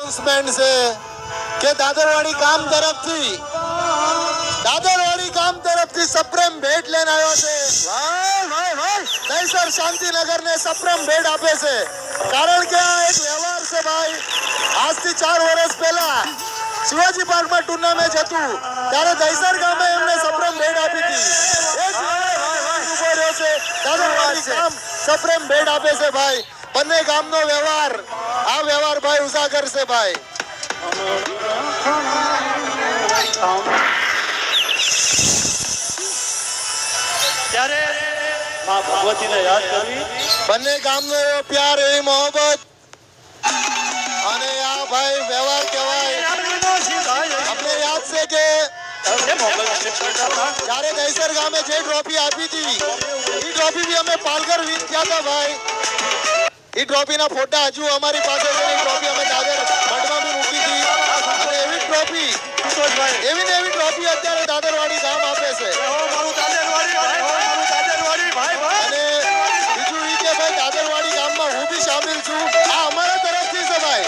Announcement છે કે દાદરવાડી ગામ તરફથી સપ્રેમ ભેટ લઈને આવ્યો છે. દહીસર શાંતિનગર ને સપ્રેમ ભેટ આપે છે. કારણ કે આ એક વ્યવહાર છે ભાઈ. આજથી 4 વર્ષ પહેલા શિવાજી પાર્કમાં ટુર્નામેન્ટ હતું ત્યારે દહીસર ગામે એમને સપ્રેમ ભેટ આપી હતી. દાદરવાડી ગામ સપ્રેમ ભેટ આપે છે ભાઈ. બંને ગામનો વ્યવહાર, આ વ્યવહાર ભાઈ ઉજાગર છે ભાઈ. ત્યારે માં ભગવતીને યાદ કરવી, બંને ગામનો એવો પ્યાર, એવી મોહબ્બત અને આ ભાઈ વ્યવહાર કહેવાય. આપણે યાદ છે કે જ્યારે દહીસર ગામે જે ટ્રોફી આપી હતી એ ટ્રોફી બી અમે પાલઘર વિન થયા હતા ભાઈ. એ ટ્રોફીના ફોટા હજુ અમારી પાસે છે. એ ટ્રોફી અમે દાદર મઠમાં બી મૂકી હતી અને એવી ટ્રોફી, એવી ને એવી ટ્રોફી અત્યારે દાદરવાડી ગામ આપે છે. અને બીજું એ કે ભાઈ દાદરવાડી ગામમાં હું બી સામેલ છું. આ અમારા તરફથી છે ભાઈ.